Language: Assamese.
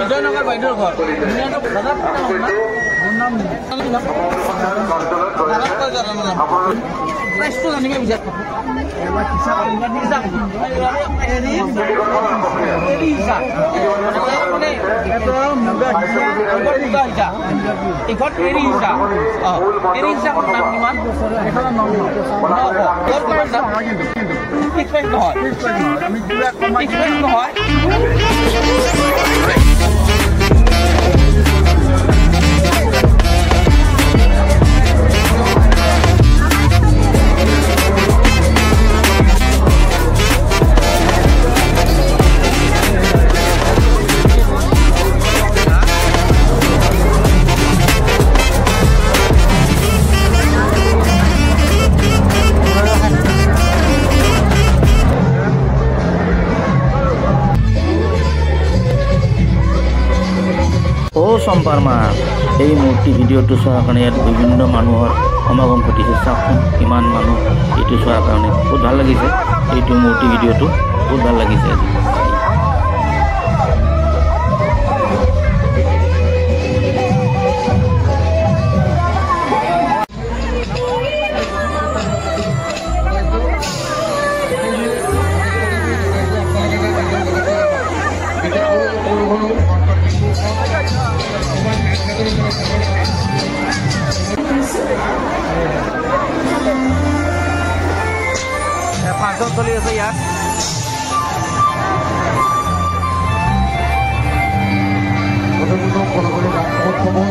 বিজয়নগৰ বাইদেউৰ ঘৰ প্ৰাইচটো জানিব বিচাৰ সম্পাৰ মা এই মূৰ্তি ভিডিঅ'টো চোৱাৰ কাৰণে ইয়াত বিভিন্ন মানুহৰ সমাগম ঘটিছে। চাওকচোন কিমান মানুহ এইটো চোৱাৰ কাৰণে বহুত ভাল লাগিছে। এইটো মূৰ্তি ভিডিঅ'টো বহুত ভাল লাগিছে আজি। ফাংচন চলি আছে ইয়াত। কোনো